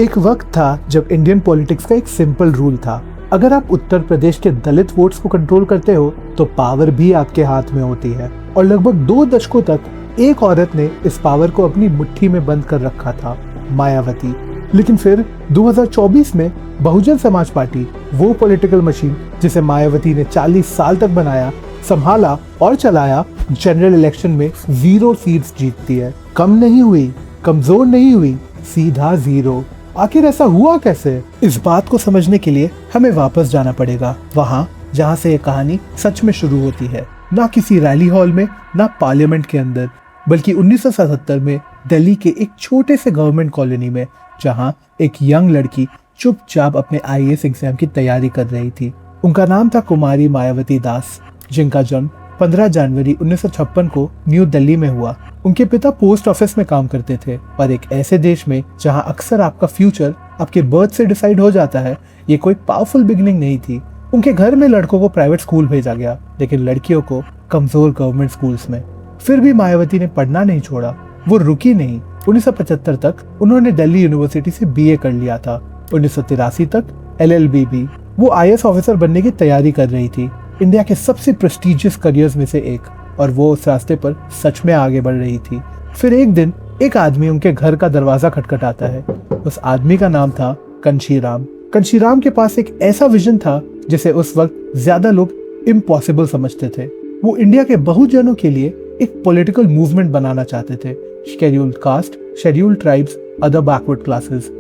एक वक्त था जब इंडियन पॉलिटिक्स का एक सिंपल रूल था, अगर आप उत्तर प्रदेश के दलित वोट्स को कंट्रोल करते हो तो पावर भी आपके हाथ में होती है। और लगभग 2 दशकों तक एक औरत ने इस पावर को अपनी मुट्ठी में बंद कर रखा था, मायावती। लेकिन फिर 2024 में बहुजन समाज पार्टी, वो पॉलिटिकल मशीन जिसे मायावती ने 40 साल तक बनाया, संभाला और चलाया, जनरल इलेक्शन में 0 सीट्स जीतती है। कम नहीं हुई, कमजोर नहीं हुई, सीधा 0। आखिर ऐसा हुआ कैसे? इस बात को समझने के लिए हमें वापस जाना पड़ेगा, वहाँ जहाँ से ये कहानी सच में शुरू होती है। ना किसी रैली हॉल में, ना पार्लियामेंट के अंदर, बल्कि 1977 में दिल्ली के एक छोटे से गवर्नमेंट कॉलोनी में, जहाँ एक यंग लड़की चुपचाप अपने IAS एग्जाम की तैयारी कर रही थी। उनका नाम था कुमारी मायावती दास, जिनका जन्म 15 जनवरी 1956 को न्यू दिल्ली में हुआ। उनके पिता पोस्ट ऑफिस में काम करते थे और एक ऐसे देश में जहां अक्सर आपका फ्यूचर आपके बर्थ से डिसाइड हो जाता है, ये कोई पावरफुल बिगिनिंग नहीं थी। उनके घर में लड़कों को प्राइवेट स्कूल भेजा गया, लेकिन लड़कियों को कमजोर गवर्नमेंट स्कूल्स में। फिर भी मायावती ने पढ़ना नहीं छोड़ा, वो रुकी नहीं। 1975 तक उन्होंने दिल्ली यूनिवर्सिटी से BA कर लिया था। 1983 तक LLB भी। वो IAS ऑफिसर बनने की तैयारी कर रही थी, इंडिया के सबसे प्रेस्टिजियस करियर्स में से एक, और वो उस रास्ते पर सच में आगे बढ़ रही थी। फिर एक दिन एक आदमी उनके घर का दरवाजा खटखटाता है। उस आदमी का नाम था कंशीराम। कंशीराम के पास एक ऐसा विजन था जिसे उस वक्त ज्यादा लोग इम्पॉसिबल समझते थे। वो इंडिया के बहुजनों के लिए एक पॉलिटिकल मूवमेंट बनाना चाहते थे। Scheduled caste, scheduled tribes, other backward classes,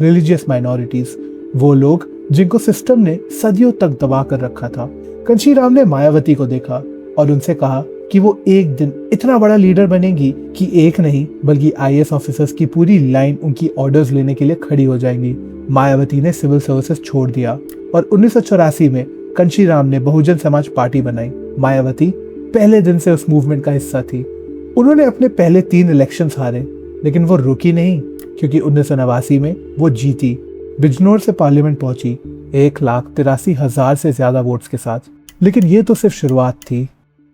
religious minorities, वो लोग जिनको सिस्टम ने सदियों तक दबा कर रखा था। कंशीराम ने मायावती को देखा और उनसे कहा कि वो एक दिन इतना बड़ा लीडर बनेगी कि एक नहीं बल्कि IAS ऑफिसर्स की पूरी लाइन उनकी ऑर्डर्स लेने के लिए खड़ी हो जाएंगी। मायावती ने सिविल सर्विसेज छोड़ दिया और 1984 में कंशीराम ने बहुजन समाज पार्टी बनाई। मायावती पहले दिन से उस मूवमेंट का हिस्सा थी। उन्होंने अपने पहले 3 इलेक्शंस हारे, लेकिन वो रुकी नहीं, क्योंकि 1989 में वो जीती। बिजनौर से पार्लियामेंट पहुंची 1,83,000 से ज्यादा वोट्स के साथ। लेकिन ये तो सिर्फ शुरुआत थी।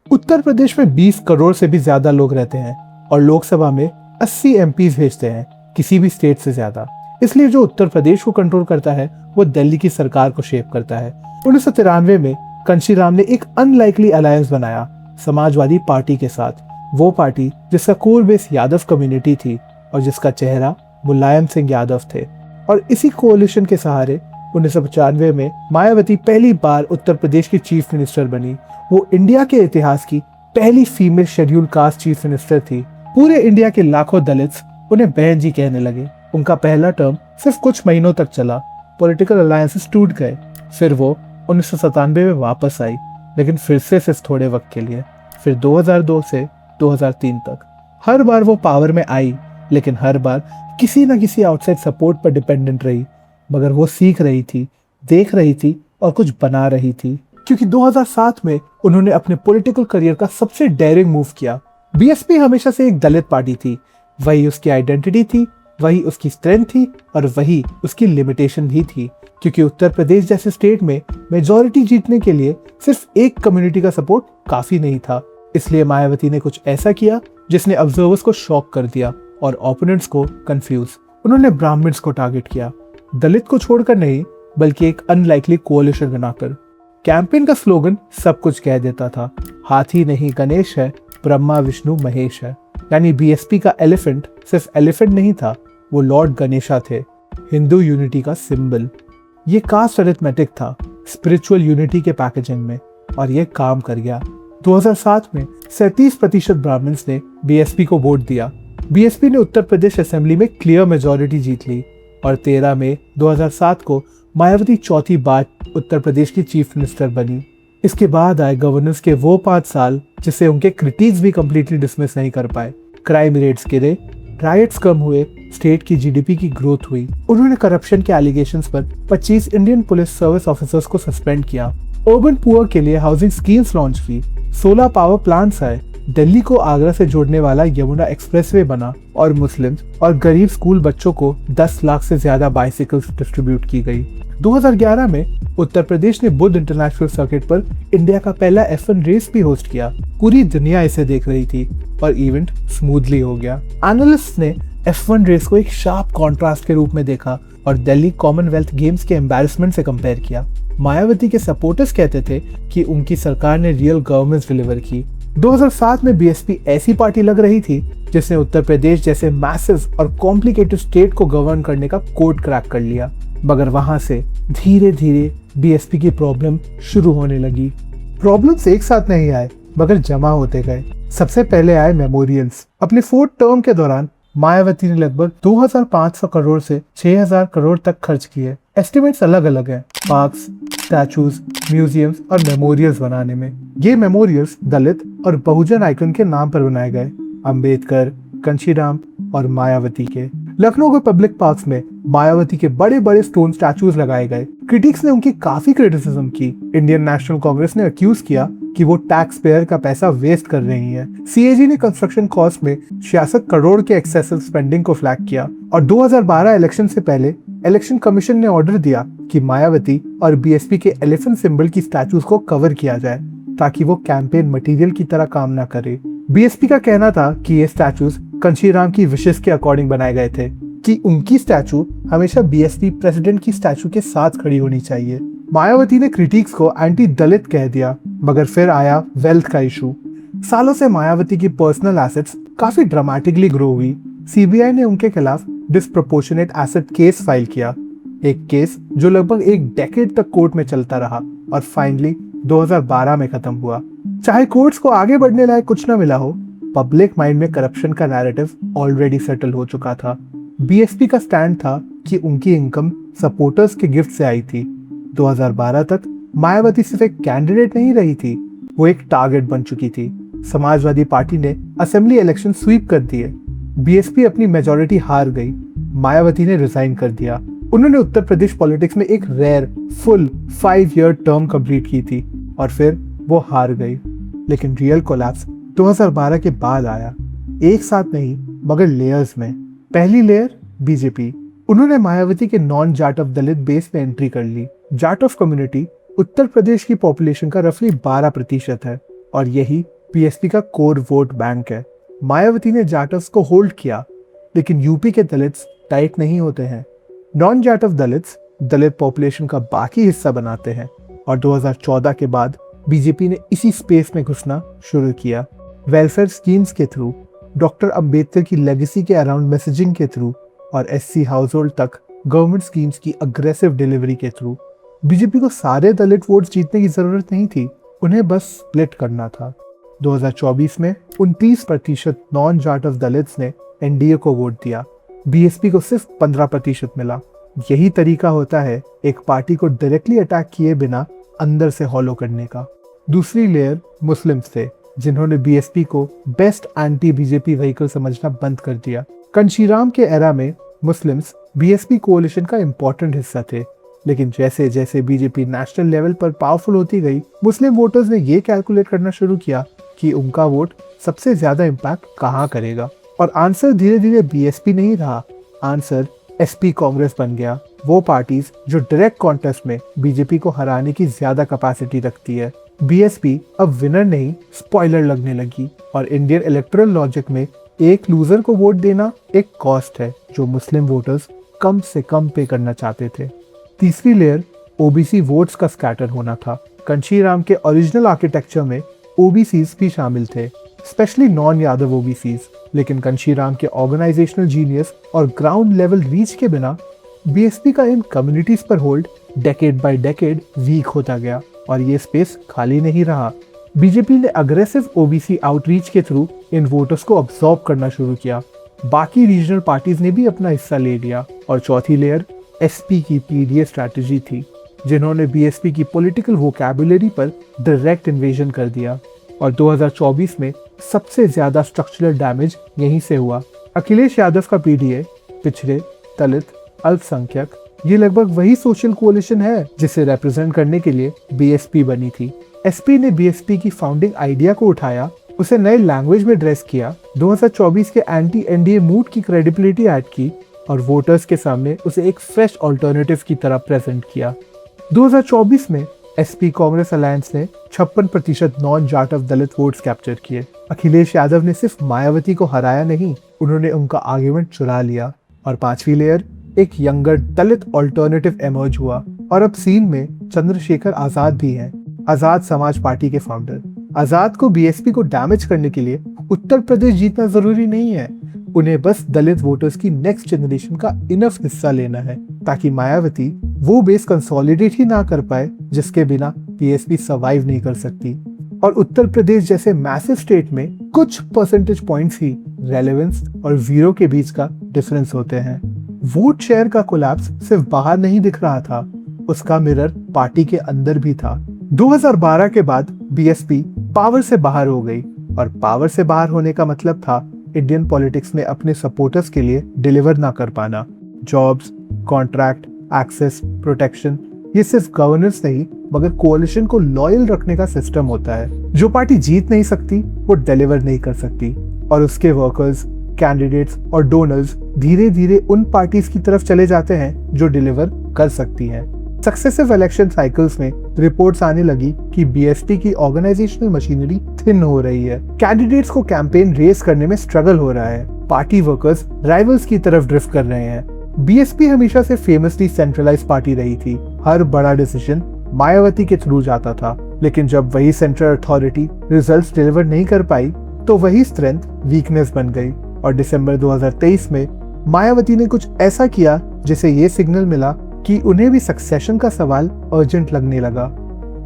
उत्तर प्रदेश में 20 करोड़ से भी ज्यादा लोग रहते हैं और लोकसभा में 80 MPs भेजते हैं, किसी भी स्टेट से ज्यादा। इसलिए जो उत्तर प्रदेश को कंट्रोल करता है वो दिल्ली की सरकार को शेप करता है। 1993 में कंशीराम ने एक अनलाइकली अलायंस बनाया समाजवादी पार्टी के साथ, वो पार्टी जिसका कोर बेस यादव कम्युनिटी थी और जिसका चेहरा मुलायम सिंह यादव थे। और इसी कोalition के सहारे 1995 में मायावती पहली बार उत्तर प्रदेश की चीफ मिनिस्टर बनी। वो इंडिया के इतिहास की पहली female schedule caste chief minister थी। पूरे इंडिया के लाखों दलित्स उन्हें बहन जी कहने लगे। उनका पहला टर्म सिर्फ कुछ महीनों तक चला, पॉलिटिकल अलायंसेस टूट गए। फिर वो 1997 में वापस आई, लेकिन फिर से सिर्फ थोड़े वक्त के लिए। फिर 2002 से 2003 तक हर बार वो पावर में आई, लेकिन हर बार किसी न किसी आउटसाइड सपोर्ट पर डिपेंडेंट रही। मगर वो सीख रही थी, देख रही थी और कुछ बना रही थी, क्योंकि 2007 में उन्होंने अपने पॉलिटिकल करियर का सबसे डेयरिंग मूव किया। BSP हमेशा से एक दलित पार्टी थी, वही उसकी आइडेंटिटी थी, वही उसकी स्ट्रेंथ थी और वही उसकी लिमिटेशन भी थी, क्योंकि उत्तर प्रदेश जैसे स्टेट में मेजॉरिटी जीतने के लिए सिर्फ एक कम्युनिटी का सपोर्ट काफी नहीं था। इसलिए मायावती ने कुछ ऐसा किया जिसने ऑब्जर्वर्स को शॉक कर दिया और ओपोनेंट्स को कंफ्यूज। उन्होंने ब्राह्मण्स को टारगेट किया, दलित को छोड़कर नहीं, बल्कि एक अनलाइकली कोalition बनाकर। कैंपेन का स्लोगन सब कुछ कह देता था, हाथी नहीं गणेश है, ब्रह्मा विष्णु महेश है। यानी BSP का एलिफेंट सिर्फ एलिफेंट नहीं था, वो लॉर्ड गणेशा थे, हिंदू यूनिटी का सिंबल। ये कास्ट अरिथमेटिक था, स्पिरिचुअल यूनिटी के पैकेजिंग में, और ये काम कर गया। 2007 में 37% ब्राह्मण्स ने BSP को वोट दिया। BSP ने उत्तर प्रदेश असेंबली में क्लियर मेजॉरिटी जीत ली और 13 मई 2007 को मायावती चौथी बार उत्तर प्रदेश की चीफ मिनिस्टर बनी। इसके बाद आए गवर्नेंस के वो 5 साल जिसे उनके क्रिटिक्स भी कंप्लीटली डिसमिस नहीं कर पाए। क्राइम रेट्स गिरे, राइट्स कम हुए, स्टेट की GDP की ग्रोथ हुई। उन्होंने करप्शन के एलिगेशंस पर 25 इंडियन पुलिस सर्विस ऑफिसर्स को सस्पेंड किया। अर्बन पुअर के लिए हाउसिंग स्कीम्स लॉन्च की, 16 पावर प्लांट्स आए, दिल्ली को आगरा से जोड़ने वाला यमुना एक्सप्रेसवे बना और मुस्लिम और गरीब स्कूल बच्चों को 10 लाख से ज्यादा बाइसिकल्स डिस्ट्रीब्यूट की गई। 2011 में उत्तर प्रदेश ने बुद्ध इंटरनेशनल सर्किट पर इंडिया का पहला F1 रेस भी होस्ट किया। पूरी दुनिया इसे देख रही थी और इवेंट स्मूथली हो गया। एनालिस्ट ने F1 रेस को एक शार्प कॉन्ट्रास्ट के रूप में देखा, और दिल्ली कॉमनवेल्थ गेम्स के एम्बैरसमेंट से कंपेयर किया। मायावती के सपोर्टर्स कहते थे कि उनकी सरकार ने रियल गवर्नेंस डिलीवर की। 2007 में बीएसपी ऐसी पार्टी लग रही थी जिसने उत्तर प्रदेश जैसे मैसिव और कॉम्प्लिकेटेड स्टेट को गवर्न करने का कोड क्रैक कर लिया, मगर वहां से धीरे धीरे बीएसपी की प्रॉब्लम शुरू होने लगी। प्रॉब्लम्स एक साथ नहीं आए मगर जमा होते गए। सबसे पहले आए मेमोरियल्स। अपने 4th टर्म के दौरान मायावती ने लगभग 2500 करोड़ से 6000 करोड़ तक खर्च किए। एस्टिमेट्स अलग अलग हैं, पार्क्स, स्टैचूज, म्यूजियम्स और मेमोरियल्स बनाने में। ये मेमोरियल्स दलित और बहुजन आइकन के नाम पर बनाए गए, अंबेडकर, कंशीराम और मायावती के। लखनऊ के पब्लिक पार्क्स में मायावती के बड़े बड़े स्टोन स्टैचूज लगाए गए। क्रिटिक्स ने उनकी काफी क्रिटिसिज्म की। इंडियन नेशनल कांग्रेस ने अक्यूज किया कि वो टैक्स पेयर का पैसा वेस्ट कर रही है। सीएजी ने कंस्ट्रक्शन कॉस्ट में 66 करोड़ के एक्सेसिव स्पेंडिंग को फ्लैग किया और 2012 इलेक्शन से पहले इलेक्शन कमीशन ने ऑर्डर दिया कि मायावती और बीएसपी के एलिफेंट सिंबल की स्टैचूज को कवर किया जाए ताकि वो कैंपेन मटेरियल की तरह काम ना करे। बीएसपी का कहना था कि ये स्टैचूज कंशीराम की विशेष के अकॉर्डिंग बनाए गए थे कि उनकी स्टैचू हमेशा बीएसपी प्रेसिडेंट की स्टैचू के साथ खड़ी होनी चाहिए। मायावती ने क्रिटिक्स को एंटी दलित कह दिया, मगर फिर आया वेल्थ का इशू। सालों से मायावती की पर्सनल एसेट्स काफी ड्रामेटिकली ग्रो हुई। सीबीआई ने उनके खिलाफ डिस्प्रोपोर्शनेट एसेट केस फाइल किया, एक केस जो लगभग एक डेकेड तक कोर्ट में चलता रहा और फाइनली 2012 में खत्म हुआ। चाहे कोर्ट्स को आगे बढ़ने लायक कुछ न मिला हो, पब्लिक माइंड में करप्शन का नैरेटिव ऑलरेडी सेटल हो चुका था। बीएसपी का स्टैंड था कि उनकी इनकम सपोर्टर्स के गिफ्ट से आई थी। 2012 तक मायावती सिर्फ एक कैंडिडेट नहीं रही थी, वो एक टारगेट बन चुकी थी। समाजवादी पार्टी ने असेंबली इलेक्शन स्वीप कर दिए। बीएसपी अपनी मेजॉरिटी हार गई। मायावती ने रिजाइन कर दिया। उन्होंने उत्तर प्रदेश पॉलिटिक्स में एक rare full 5 year term complete की थी और फिर वो हार गई। लेकिन रियल कोलैप्स 2012 के बाद आया, एक साथ नहीं मगर लेयर्स में। पहली लेयर बीजेपी। उन्होंने मायावती के नॉन जाटव दलित बेस पे एंट्री कर ली। जाटव कम्युनिटी उत्तर प्रदेश की पॉपुलेशन का रफली 12% है और यही बीएसपी का कोर वोट बैंक है। मायावती ने जाटव्स को होल्ड किया, लेकिन यूपी के दलित्स टाइट नहीं होते हैं। नॉन जाटव दलित्स दलित पॉपुलेशन का बाकी हिस्सा बनाते हैं और 2014 के बाद बीजेपी ने इसी स्पेस में घुसना शुरू किया। वेलफेयर स्कीम्स के थ्रू, डॉक्टर अंबेडकर की लेगेसी के अराउंड मैसेजिंग के थ्रू और एससी हाउस होल्ड तक गवर्नमेंट स्कीम्स की अग्रेसिव डिलीवरी के थ्रू। बीजेपी को सारे दलित वोट्स जीतने की जरूरत नहीं थी, उन्हें बस स्प्लिट करना था। 2024 में 29% नॉन जाटव दलित्स ने एनडीए को वोट दिया, बीएसपी को सिर्फ 15% मिला। यही तरीका होता है एक पार्टी को डायरेक्टली अटैक किए बिना अंदर से हॉलो करने का। दूसरी लेयर मुस्लिम्स थे, जिन्होंने बीएसपी को बेस्ट एंटी बीजेपी व्हीकल समझना बंद कर दिया। कंशीराम के एरा में मुस्लिम्स बीएसपी कोalition का इंपॉर्टेंट हिस्सा थे, लेकिन जैसे जैसे बीजेपी नेशनल लेवल पर पावरफुल होती गई, मुस्लिम वोटर्स ने ये कैलकुलेट करना शुरू किया कि उनका वोट सबसे ज्यादा इम्पैक्ट कहाँ करेगा। और आंसर धीरे धीरे बीएसपी नहीं रहा, आंसर एसपी कांग्रेस बन गया। वो पार्टीज जो डायरेक्ट कॉन्टेस्ट में बीजेपी को हराने की ज्यादा कैपेसिटी रखती है। बीएसपी अब विनर नहीं स्पॉइलर लगने लगी और इंडियन इलेक्टोरल लॉजिक में एक लूजर को वोट देना एक कॉस्ट है जो मुस्लिम वोटर्स कम से कम पे करना चाहते थे। तीसरी लेयर ओबीसी वोट्स का स्कैटर होना था। कंशीराम के ओरिजिनल आर्किटेक्चर में ओबीसीज भी शामिल थे, स्पेशली नॉन यादव ओबीसीज, लेकिन कंशीराम के ऑर्गेनाइजेशनल जीनियस और ग्राउंड लेवल रीच के बिना बीएसपी का इन कम्युनिटीज पर hold decade by decade weak होता गया और ये स्पेस खाली नहीं रहा। बीजेपी ने अग्रेसिव ओबीसी आउटरीच के थ्रू इन वोटर्स को अब्सॉर्ब करना शुरू किया। बाकी रीजनल पार्टीज ने भी अपना हिस्सा ले लिया। और चौथी लेयर एसपी की पीडीए स्ट्रैटेजी थी, जिन्होंने बीएसपी की पॉलिटिकल वोकैबुलरी पर डायरेक्ट इन्वेजन कर दिया और 2024 में सबसे ज्यादा स्ट्रक्चरल डैमेज यहीं से हुआ। अखिलेश यादव का पीडीए पिछड़े, दलित, अल्पसंख्यक, ये लगभग वही सोशल कोalition है जिसे रिप्रेजेंट करने के लिए बीएसपी बनी थी। एसपी ने बीएसपी की फाउंडिंग आइडिया को उठाया, उसे नए लैंग्वेज में ड्रेस किया, 2024 के एंटी एनडीए मूड की क्रेडिबिलिटी ऐड की और वोटर्स के सामने उसे एक फ्रेश ऑल्टरनेटिव की तरह प्रेजेंट किया। 2024 में एसपी कांग्रेस अलायंस ने 56% नॉन जाटव दलित वोट्स कैप्चर किए। अखिलेश यादव ने सिर्फ मायावती को हराया नहीं, उन्होंने उनका आर्गुमेंट चुरा लिया। और पांचवी लेयर एक यंगर दलित ऑल्टरनेटिव इमर्ज हुआ और अब सीन में चंद्रशेखर आजाद भी हैं, आजाद समाज पार्टी के फाउंडर। आजाद को बीएसपी को डैमेज करने के लिए उत्तर प्रदेश जीतना जरूरी नहीं है, उन्हें बस दलित वोटर्स की नेक्स्ट जनरेशन का इनफ हिस्सा लेना है ताकि मायावती वो बेस कंसोलिडेट ही ना कर पाए जिसके बिना बीएसपी सर्वाइव नहीं कर सकती। और उत्तर प्रदेश जैसे मैसिव स्टेट में कुछ परसेंटेज पॉइंट्स ही रेलेवेंस और जीरो के बीच का डिफरेंस होते हैं। वोट शेयर का कोलैप्स सिर्फ बाहर नहीं दिख रहा था, उसका मिरर पार्टी के अंदर भी था। 2012 के बाद बीएसपी पावर से बाहर हो गई और पावर से बाहर होने का मतलब था इंडियन पॉलिटिक्स में अपने सपोर्टर्स के लिए डिलीवर ना कर पाना। जॉब्स, कॉन्ट्रैक्ट, एक्सेस, प्रोटेक्शन, ये सिर्फ गवर्नेंस नहीं मगर कोalition को लॉयल रखने का सिस्टम होता है। जो पार्टी जीत नहीं सकती वो डिलीवर नहीं कर सकती और उसके वर्कर्स, कैंडिडेट्स और डोनर्स धीरे धीरे उन पार्टीज की तरफ चले जाते हैं जो डिलीवर कर सकती हैं। सक्सेसिव इलेक्शन साइकिल्स में रिपोर्ट्स आने लगी कि बीएसपी की ऑर्गेनाइजेशनल मशीनरी थिन हो रही है, कैंडिडेट्स को कैंपेन रेस करने में स्ट्रगल हो रहा है, पार्टी वर्कर्स राइवल्स की तरफ ड्रिफ्ट कर रहे हैं। बीएसपी हमेशा से फेमसली सेंट्रलाइज पार्टी रही थी, हर बड़ा डिसीजन मायावती के थ्रू जाता था, लेकिन जब वही सेंट्रल अथॉरिटी रिजल्ट्स डिलीवर नहीं कर पाई तो वही स्ट्रेंथ वीकनेस बन गई और दिसंबर 2023 में मायावती ने कुछ ऐसा किया जिसे ये सिग्नल मिला कि उन्हें भी सक्सेशन का सवाल अर्जेंट लगने लगा।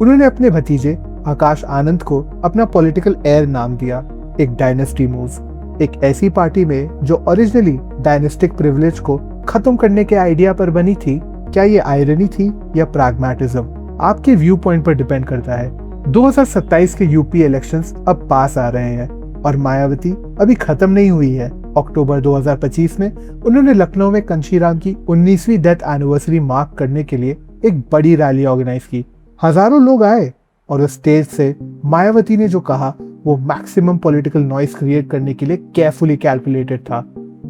उन्होंने अपने भतीजे आकाश आनंद को अपना पॉलिटिकल एयर नाम दिया, एक डायनेस्टी मूव। एक ऐसी पार्टी में जो ओरिजिनली डायनेस्टिक प्रिविलेज को खत्म करने के आइडिया पर बनी थी। क्या ये आयरनी थी या प्रैग्मैटिज्म, आपके व्यू पॉइंट पर डिपेंड करता है। 2027 के यूपी इलेक्शंस अब पास आ रहे हैं और मायावती अभी खत्म नहीं हुई है। अक्टूबर 2025 में उन्होंने लखनऊ में कंशीराम की 19वीं डेथ एनिवर्सरी मार्क करने के लिए एक बड़ी रैली ऑर्गेनाइज की। हजारों लोग आए और उस स्टेज से मायावती ने जो कहा वो मैक्सिमम पॉलिटिकल नॉइस क्रिएट करने के लिए केयरफुली कैलकुलेटेड था।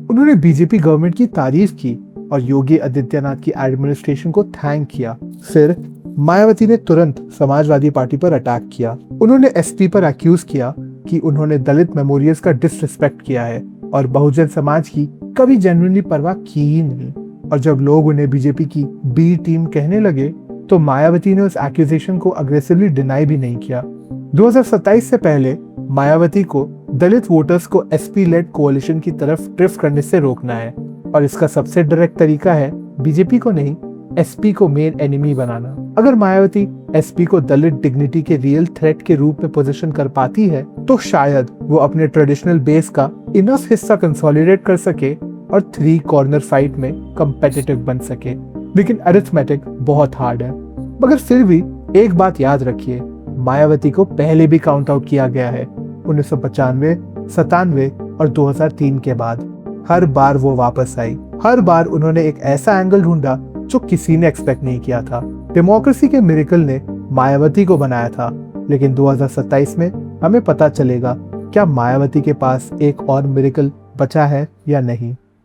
उन्होंने बीजेपी गवर्नमेंट की तारीफ की और योगी आदित्यनाथ की एडमिनिस्ट्रेशन को थैंक किया। फिर मायावती ने तुरंत समाजवादी पार्टी पर अटैक किया। उन्होंने एसपी पर एक्यूज किया कि उन्होंने दलित मेमोरियल्स का डिसरिस्पेक्ट किया है और बहुजन समाज की कभी जेन्युइनली परवाह की ही नहीं। और जब लोग उन्हें बीजेपी की बी टीम कहने लगे तो मायावती ने उस एक्यूजेशन को अग्रेसिवली डिनाई भी नहीं किया। 2027 से पहले मायावती को दलित वोटर्स को एसपी लेड कोalition की तरफ ड्रिफ्ट करने से रोकना है और इसका सबसे डायरेक्ट तरीका है बीजेपी को नहीं, एसपी को मेन एनिमी बनाना। अगर मायावती एसपी को दलित डिग्निटी के रियल थ्रेट के रूप में पोजीशन कर पाती है तो शायद वो अपने ट्रेडिशनल बेस का इनफ हिस्सा कंसोलिडेट कर सके और 3 कॉर्नर फाइट में कंपेटिटिव बन सके। लेकिन अरिथमेटिक बहुत हार्ड है। मगर फिर भी एक बात याद रखिए, मायावती को पहले भी काउंट आउट किया गया है, 1995, 97 और 2003 के बाद। हर बार वो वापस आई, हर बार उन्होंने एक ऐसा एंगल ढूंढा जो किसी ने एक्सपेक्ट नहीं किया था। डेमोक्रेसी के मिरेकल ने मायावती को बनाया था, लेकिन 2027 में हमें पता चलेगा क्या मायावती के पास एक और मिरेकल बचा है या नहीं।